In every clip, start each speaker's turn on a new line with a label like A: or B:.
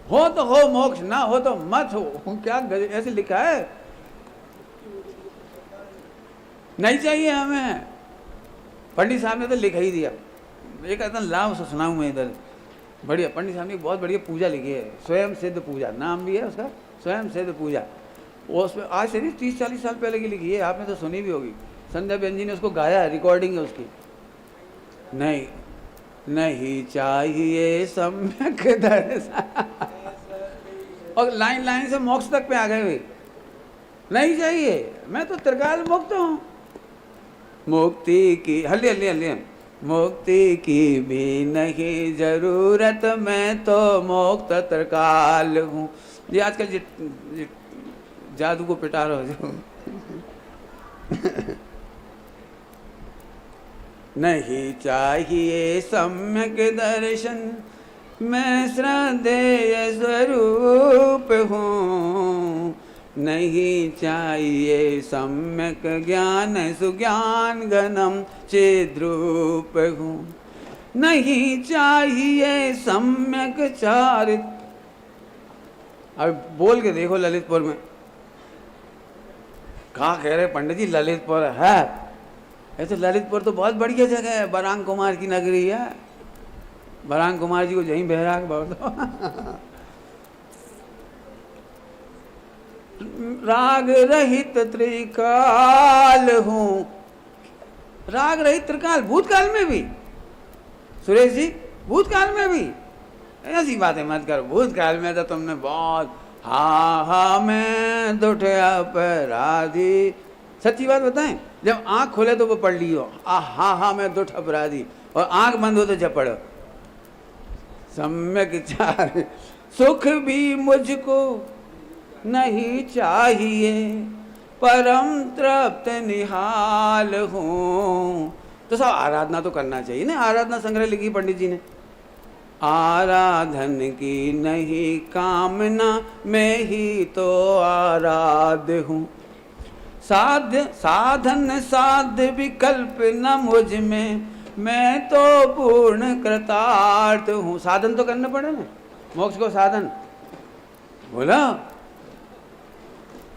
A: हो तो हो मोक्ष, ना हो तो मत हो। क्या ऐसे लिखा है? नहीं चाहिए हमें। पंडित साहब ने तो लिखा ही दिया। एक एकदम लाभ से सुनाऊँ मैं इधर। बढ़िया, पंडित साहब ने बहुत बढ़िया पूजा लिखी है, स्वयं सिद्ध पूजा नाम भी है उसका, स्वयं सिद्ध पूजा। वो उसमें आज से नहीं 30-40 साल पहले की लिखी है, आपने तो सुनी भी होगी। संध्या बेन जी ने उसको गाया है, रिकॉर्डिंग है उसकी। नहीं, नहीं चाहिए सम्यक दर्शन। और लाइन लाइन से मोक्ष तक पे आ गए वे। नहीं चाहिए, मैं तो त्रिकाल मुक्त हूँ। मुक्ति की हल्ली हल्ली हल्ली मुक्ति की भी नहीं जरूरत, मैं तो मुक्त त्रिकाल हूँ। ये आजकल ये जादू को पिटा रहे हो जो। नहीं चाहिए सम्यक दर्शन, मैं श्रद्धेय स्वरूप हूँ। नहीं चाहिए सम्यक ज्ञान, सुज्ञान घनम चिद्रूप हूँ। नहीं चाहिए सम्यक चारित्र। अब बोल के देखो ललितपुर में, कहाँ कह रहे पंडित जी ललितपुर है? ऐसे ललितपुर तो बहुत बढ़िया जगह है, बरांग कुमार की नगरी है। बरांग कुमार जी को यहीं बहराग बहुत। राग रहित त्रिकाल हूँ। राग रहित त्रिकाल, भूतकाल में भी सुरेश जी, भूतकाल में भी। ऐसी बातें मत करो, भूतकाल में तो तुमने बहुत हा मैं दुठ अपराधी। सच्ची बात बताएं, जब आंख खोले तो वो पढ़ लियो, हा मैं दुठ अपराधी, और आंख बंद हो तो जब पढ़ो सम्यक चार। सुख भी मुझको नहीं चाहिए, परम तृप्त निहाल हूँ। तो सब आराधना तो करना चाहिए ना, आराधना संग्रह लिखी पंडित जी ने। आराधन की नहीं कामना, मैं ही तो आराध्य हूँ। साध्य साधन साध्य विकल्प न मुझ में, मैं तो पूर्ण कृतार्थ हूँ। साधन तो करना पड़े ना मोक्ष को, साधन बोला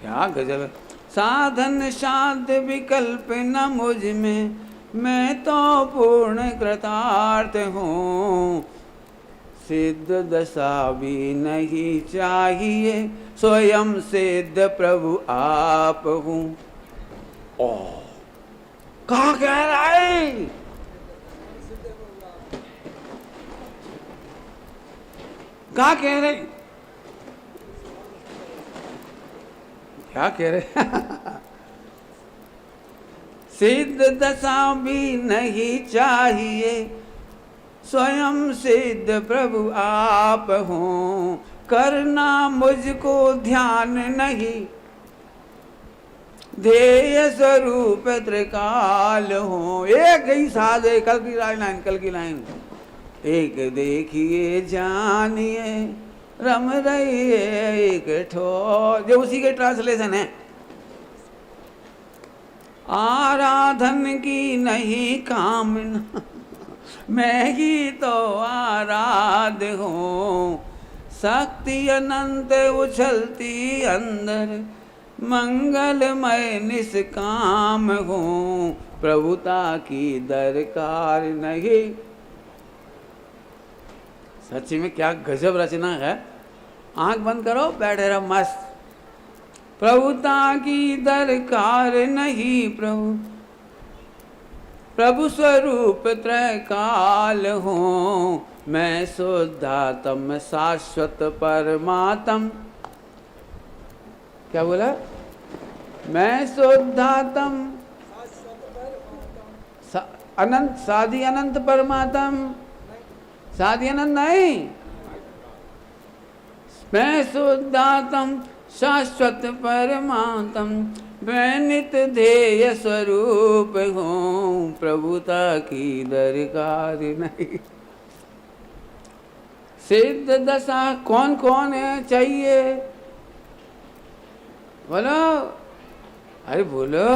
A: क्या गजब है। साधन साध्य विकल्प न मुझ में, मैं तो पूर्ण कृतार्थ हूँ। सिद्ध दशा भी नहीं चाहिए, स्वयं सिद्ध प्रभु आप हूँ। ओ कहाँ कह रहा है? कहाँ कह रहे? क्या कह रहे? सिद्ध दशा भी नहीं चाहिए, स्वयं सिद्ध प्रभु आप हूँ। करना मुझको ध्यान नहीं, ध्येय स्वरूप त्रिकाल हूँ। एक ही साध है, कल की लाइन, कल की लाइन। एक देखिए जानिए रम रही है एक ठो, जो उसी के ट्रांसलेशन है। आराधन की नहीं कामना, मैं ही तो आराध्य हूँ। शक्ति अनंत उछलती अंदर, मंगलमय निष्काम हूँ। प्रभुता की दरकार नहीं। सच्ची में क्या गजब रचना है। आंख बंद करो, बैठे रहो मस्त। प्रभुता की दरकार नहीं, प्रभु स्वरूप त्रैकाल हूँ। मैं शुद्धात्म शाश्वत परमात्म। क्या बोला? मैं शुद्धात्म अनंत, साधी अनंत परमात्म, साधी अनंत नहीं। मैं शुद्धात्म शाश्वत परमात्म, मैं नित्य ध्येय स्वरूप हूँ। प्रभुता की दरकार नहीं। सिद्ध दशा कौन कौन है चाहिए? बोलो, अरे बोलो।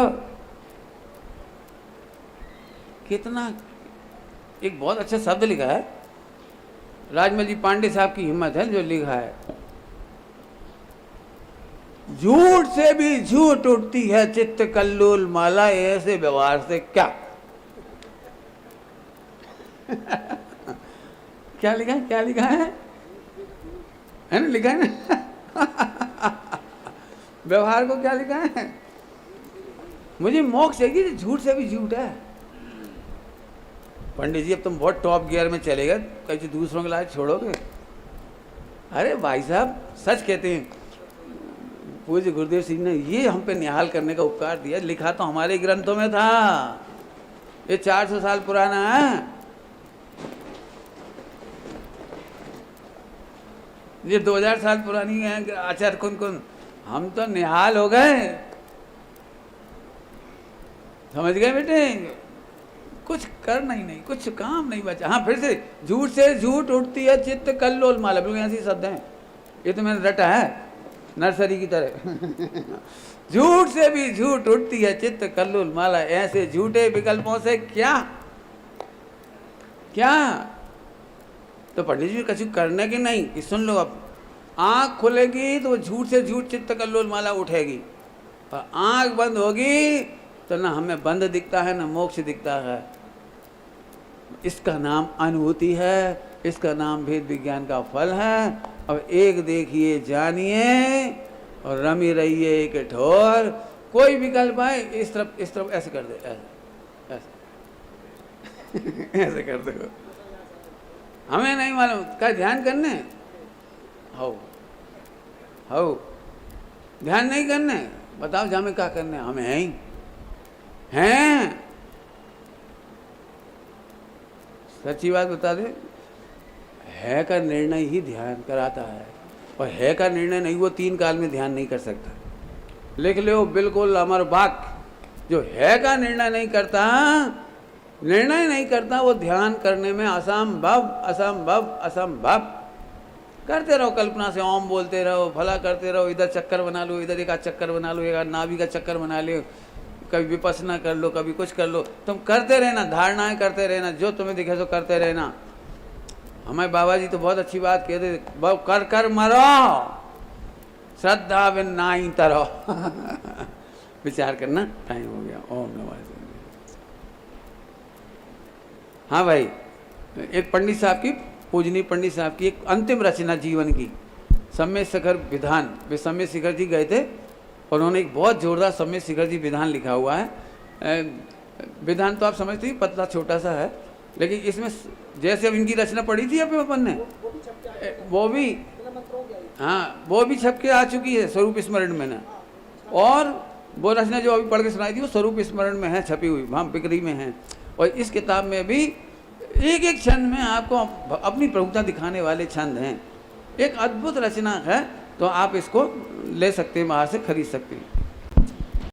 A: कितना एक बहुत अच्छा शब्द लिखा है, राजमल जी पांडे साहब की हिम्मत है जो लिखा है, झूठ से भी झूठ उठती है चित्त कल्लोल माला, ऐसे व्यवहार से क्या। क्या लिखा है, क्या लिखा है ना, लिखा है ना। व्यवहार को क्या लिखा है, मुझे मोक्ष चाहिए, झूठ से भी झूठ है। पंडित जी अब तुम बहुत टॉप गियर में चले गए, कहीं दूसरों के लायक छोड़ोगे। अरे भाई साहब सच कहते हैं, पूज्य गुरुदेव सिंह ने ये हम पे निहाल करने का उपकार दिया, लिखा तो हमारे ग्रंथों में था, ये 400 साल पुराना है, ये 2000 साल पुरानी है आचार्य कुन। हम तो निहाल हो गए, समझ गए बेटे, कुछ करना ही नहीं, कुछ काम नहीं बचा। हाँ फिर से झूठ उठती है चित्त कल्लोल माला, बिल्कुल ऐसे शब्द हैं, ये तो मैंने रटा है नर्सरी की तरह। झूठ से भी झूठ उठती है चित्त कल्लोल माला, ऐसे झूठे विकल्पों से क्या क्या। तो पंडित जी कछु करने की नहीं कि सुन लो, अब आंख खुलेगी तो झूठ से झूठ चित्त कल्लोल माला उठेगी, और आंख बंद होगी तो ना हमें बंद दिखता है ना मोक्ष दिखता है। इसका नाम अनुभूति है, इसका नाम भेद विज्ञान का फल है। अब एक देखिए जानिए और रमी रहिए एक ठोर, कोई विकल्प आए इस तरफ ऐसे कर दे, ऐसे ऐसे ऐसे कर दो, हमें नहीं मालूम क्या ध्यान करने, हो ध्यान नहीं करने, बताओ जामे क्या करने, हमें हैं। सच्ची बात बता दे, है का निर्णय ही ध्यान कराता है, और है का निर्णय नहीं, वो 3 काल में ध्यान नहीं कर सकता। लिख लो बिल्कुल अमर वाक्य, जो है का निर्णय नहीं करता वो ध्यान करने में असंभव असंभव असंभव। करते रहो कल्पना से, ओम बोलते रहो, भला करते रहो, इधर चक्कर बना लो, इधर एक चक्कर बना लो, एक नाभि का चक्कर बना लो, कभी विपස්සना कर लो, कभी कुछ कर लो, तुम करते रहना, धारणाएं करते रहना, जो तुम्हें दिखे तो करते रहना। हमारे बाबा जी तो बहुत अच्छी बात कहते, कर कर मरो श्रद्धा बिन नाई तरो। विचार करना, टाइम हो गया। ओम नमः शिवाय। हाँ भाई, एक पंडित साहब की, पूजनीय पंडित साहब की एक अंतिम रचना जीवन की, सम्य शिखर विधान, वे सम्य शिखर जी गए थे और उन्होंने एक बहुत जोरदार सम्य शिखर जी विधान लिखा हुआ है। विधान तो आप समझते ही, पतला छोटा सा है, लेकिन इसमें जैसे अब इनकी रचना पढ़ी थी अपने अपन ने, वो भी हाँ वो भी छप के आ चुकी है स्वरूप स्मरण में ना, और वो रचना जो अभी पढ़ के सुनाई थी वो स्वरूप स्मरण में है, छपी हुई, वहाँ बिक्री में है। और इस किताब में भी एक एक छंद में आपको अपनी प्रभुता दिखाने वाले छंद हैं, एक अद्भुत रचना है। तो आप इसको ले सकते हैं, बाहर से खरीद सकते हैं।